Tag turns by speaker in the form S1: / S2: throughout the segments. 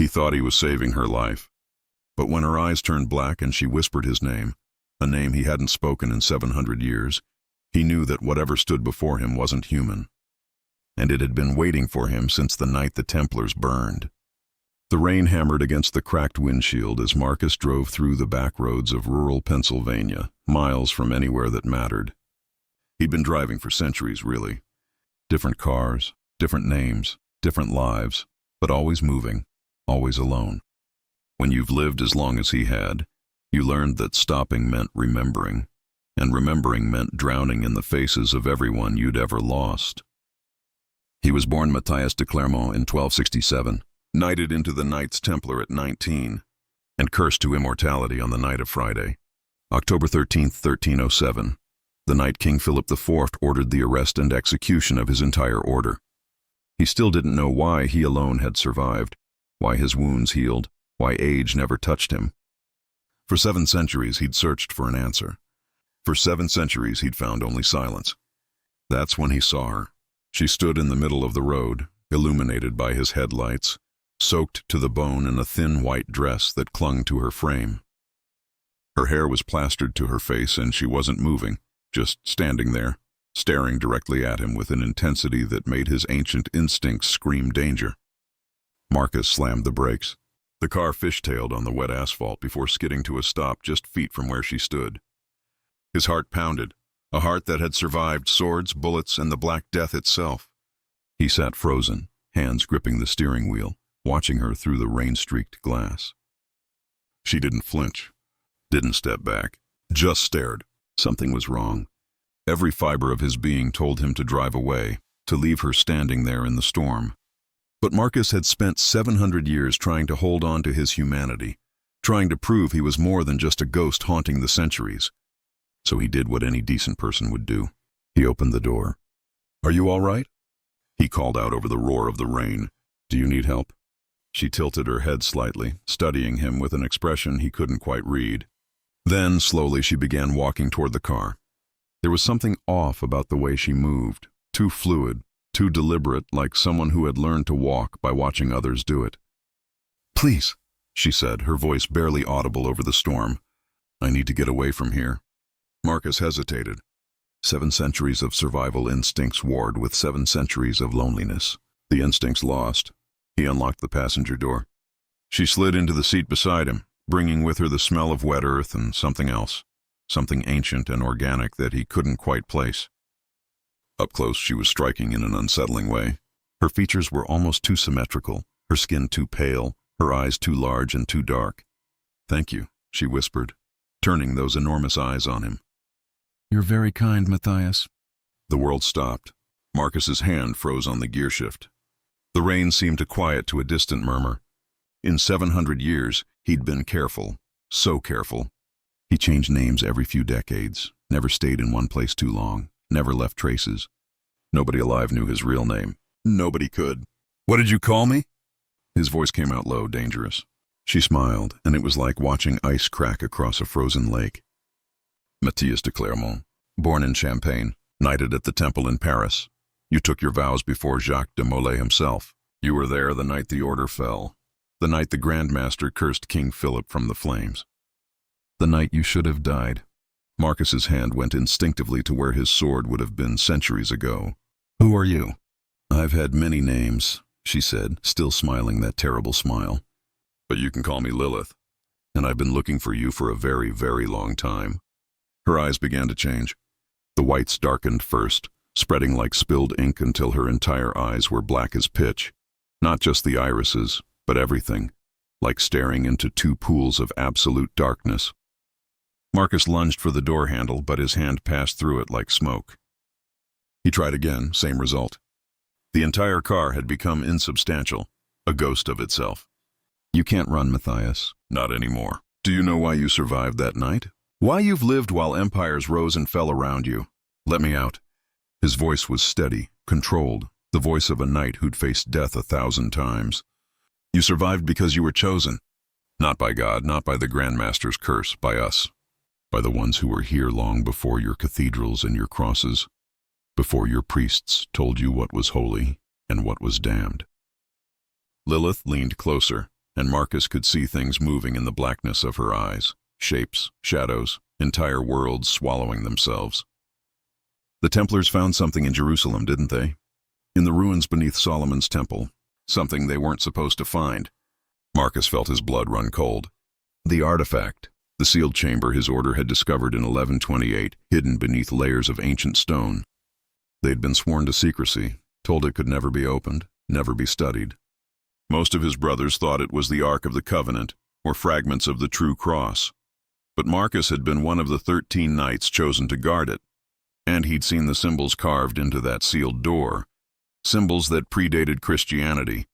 S1: He thought he was saving her life. But when her eyes turned black and she whispered his name, a name he hadn't spoken in 700 years, he knew that whatever stood before him wasn't human. And it had been waiting for him since the night the Templars burned. The rain hammered against the cracked windshield as Marcus drove through the back roads of rural Pennsylvania, miles from anywhere that mattered. He'd been driving for centuries, really. Different cars, different names, different lives, but always moving, always alone. When you've lived as long as he had, you learned that stopping meant remembering, and remembering meant drowning in the faces of everyone you'd ever lost. He was born Matthias de Clermont in 1267, knighted into the Knights Templar at 19, and cursed to immortality on the night of Friday, October 13th, 1307. The night King Philip IV ordered the arrest and execution of his entire order. He still didn't know why he alone had survived, why his wounds healed, why age never touched him. For 7 centuries he'd searched for an answer. For 7 centuries he'd found only silence. That's when he saw her. She stood in the middle of the road, illuminated by his headlights, soaked to the bone in a thin white dress that clung to her frame. Her hair was plastered to her face and she wasn't moving, just standing there, staring directly at him with an intensity that made his ancient instincts scream danger. Marcus slammed the brakes. The car fishtailed on the wet asphalt before skidding to a stop just feet from where she stood. His heart pounded, a heart that had survived swords, bullets, and the Black Death itself. He sat frozen, hands gripping the steering wheel, watching her through the rain-streaked glass. She didn't flinch, didn't step back, just stared. Something was wrong. Every fiber of his being told him to drive away, to leave her standing there in the storm. But Marcus had spent 700 years trying to hold on to his humanity, trying to prove he was more than just a ghost haunting the centuries. So he did what any decent person would do. He opened the door. "Are you all right?" He called out over the roar of the rain. "Do you need help?" She tilted her head slightly, studying him with an expression he couldn't quite read. Then, slowly, she began walking toward the car. There was something off about the way she moved, too fluid, too deliberate, like someone who had learned to walk by watching others do it. "Please," she said, her voice barely audible over the storm. "I need to get away from here." Marcus hesitated. 7 centuries of survival instincts warred with 7 centuries of loneliness. The instincts lost. He unlocked the passenger door. She slid into the seat beside him, bringing with her the smell of wet earth and something else, something ancient and organic that he couldn't quite place. Up close, she was striking in an unsettling way. Her features were almost too symmetrical, her skin too pale, her eyes too large and too dark. "Thank you," she whispered, turning those enormous eyes on him. "You're very kind, Matthias." The world stopped. Marcus's hand froze on the gear shift. The rain seemed to quiet to a distant murmur. In 700 years, he'd been careful, so careful. He changed names every few decades, never stayed in one place too long, never left traces. Nobody alive knew his real name. Nobody could. "What did you call me?" His voice came out low, dangerous. She smiled, and it was like watching ice crack across a frozen lake. "Matthias de Clermont, born in Champagne, knighted at the Temple in Paris. You took your vows before Jacques de Molay himself. You were there the night the order fell, the night the Grand Master cursed King Philip from the flames. The night you should have died." Marcus's hand went instinctively to where his sword would have been centuries ago. "Who are you?" "I've had many names," she said, still smiling that terrible smile. "But you can call me Lilith. And I've been looking for you for a very, very long time." Her eyes began to change. The whites darkened first, spreading like spilled ink until her entire eyes were black as pitch. Not just the irises, but everything, like staring into 2 pools of absolute darkness. Marcus lunged for the door handle, but his hand passed through it like smoke. He tried again, same result. The entire car had become insubstantial, a ghost of itself. "You can't run, Matthias." "Not anymore. Do you know why you survived that night? Why you've lived while empires rose and fell around you? Let me out." His voice was steady, controlled, the voice of a knight who'd faced death 1,000 times. "You survived because you were chosen. Not by God, not by the Grand Master's curse, by us. By the ones who were here long before your cathedrals and your crosses, before your priests told you what was holy and what was damned." Lilith leaned closer, and Marcus could see things moving in the blackness of her eyes, shapes, shadows, entire worlds swallowing themselves. The Templars found something in Jerusalem, didn't they? In the ruins beneath Solomon's temple, something they weren't supposed to find. Marcus felt his blood run cold. The artifact, the sealed chamber his order had discovered in 1128, hidden beneath layers of ancient stone. They'd been sworn to secrecy, told it could never be opened, never be studied. Most of his brothers thought it was the Ark of the Covenant, or fragments of the true cross. But Marcus had been one of the 13 knights chosen to guard it, and he'd seen the symbols carved into that sealed door, symbols that predated Christianity,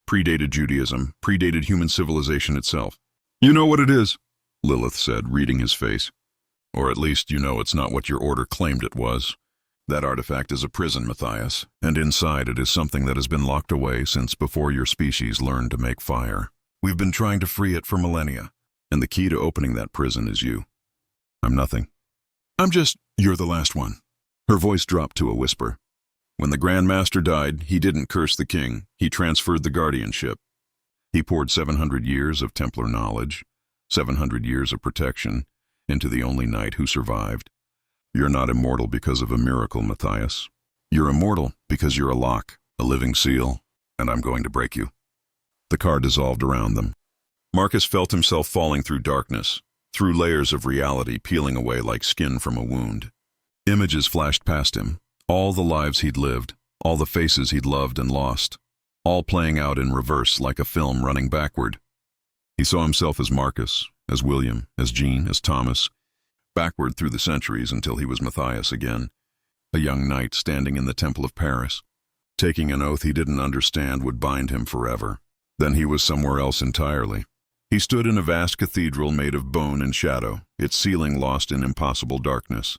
S1: predated Judaism, predated human civilization itself. "You know what it is," Lilith said, reading his face. "Or at least you know it's not what your order claimed it was. That artifact is a prison, Matthias, and inside it is something that has been locked away since before your species learned to make fire. We've been trying to free it for millennia, and the key to opening that prison is you." "I'm nothing. You're the last one." Her voice dropped to a whisper. "When the Grand Master died, he didn't curse the king, he transferred the guardianship. He poured 700 years of Templar knowledge, 700 years of protection, into the only knight who survived. You're not immortal because of a miracle, Matthias. You're immortal because you're a lock, a living seal, and I'm going to break you." The car dissolved around them. Marcus felt himself falling through darkness, through layers of reality peeling away like skin from a wound. Images flashed past him, all the lives he'd lived, all the faces he'd loved and lost, all playing out in reverse like a film running backward. He saw himself as Marcus, as William, as Jean, as Thomas, backward through the centuries until he was Matthias again, a young knight standing in the Temple of Paris, taking an oath he didn't understand would bind him forever. Then he was somewhere else entirely. He stood in a vast cathedral made of bone and shadow, its ceiling lost in impossible darkness.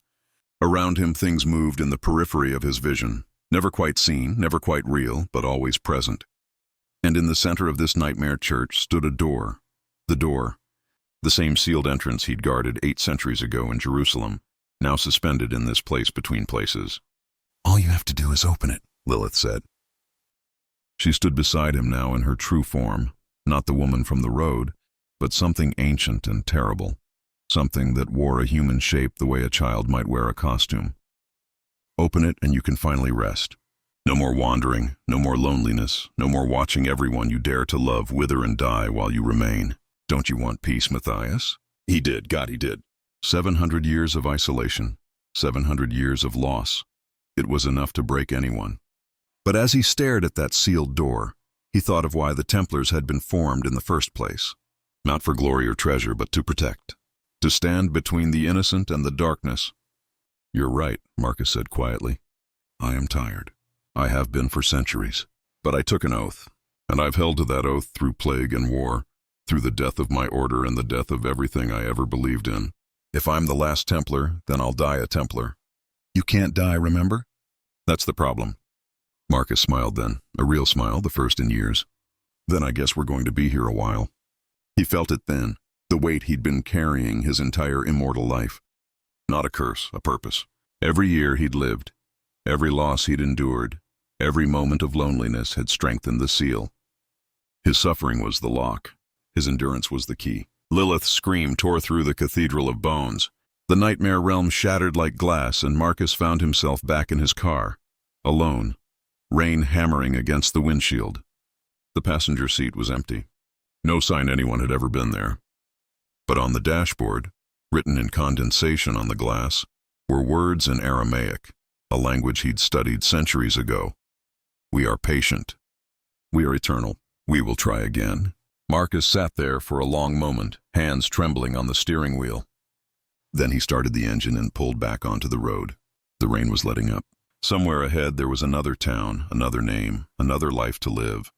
S1: Around him things moved in the periphery of his vision, never quite seen, never quite real, but always present. And in the center of this nightmare church stood a door. The door, the same sealed entrance he'd guarded 8 centuries ago in Jerusalem, now suspended in this place between places. "All you have to do is open it," Lilith said. She stood beside him now in her true form, not the woman from the road, but something ancient and terrible, something that wore a human shape the way a child might wear a costume. "Open it and you can finally rest. No more wandering, no more loneliness, no more watching everyone you dare to love wither and die while you remain. Don't you want peace, Matthias?" He did, God, he did. 700 years of isolation, 700 years of loss. It was enough to break anyone. But as he stared at that sealed door, he thought of why the Templars had been formed in the first place. Not for glory or treasure, but to protect. To stand between the innocent and the darkness. "You're right," Marcus said quietly. "I am tired. I have been for centuries. But I took an oath, and I've held to that oath through plague and war, through the death of my order and the death of everything I ever believed in. If I'm the last Templar, then I'll die a Templar." "You can't die, remember?" "That's the problem." Marcus smiled then, a real smile, the first in years. "Then I guess we're going to be here a while." He felt it then, the weight he'd been carrying his entire immortal life. Not a curse, a purpose. Every year he'd lived, every loss he'd endured, every moment of loneliness had strengthened the seal. His suffering was the lock. His endurance was the key. Lilith's scream tore through the cathedral of bones. The nightmare realm shattered like glass, and Marcus found himself back in his car, alone, rain hammering against the windshield. The passenger seat was empty. No sign anyone had ever been there. But on the dashboard, written in condensation on the glass, were words in Aramaic, a language he'd studied centuries ago. "We are patient. We are eternal. We will try again." Marcus sat there for a long moment, hands trembling on the steering wheel. Then he started the engine and pulled back onto the road. The rain was letting up. Somewhere ahead there was another town, another name, another life to live.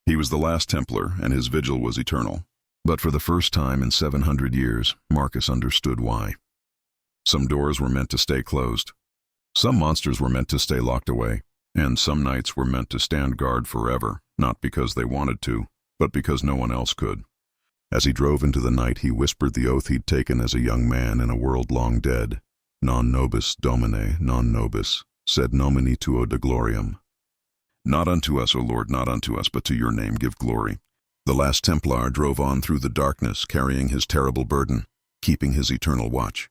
S1: He was the last Templar, and his vigil was eternal. But for the first time in 700 years, Marcus understood why. Some doors were meant to stay closed. Some monsters were meant to stay locked away. And some knights were meant to stand guard forever, not because they wanted to, but because no one else could. As he drove into the night, he whispered the oath he'd taken as a young man in a world long dead. "Non nobis Domine, non nobis, sed nomini tuo de gloriam." Not unto us, O Lord, not unto us, but to your name give glory. The last Templar drove on through the darkness, carrying his terrible burden, keeping his eternal watch.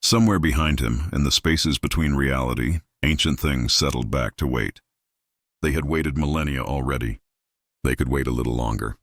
S1: Somewhere behind him, in the spaces between reality, ancient things settled back to wait. They had waited millennia already. They could wait a little longer.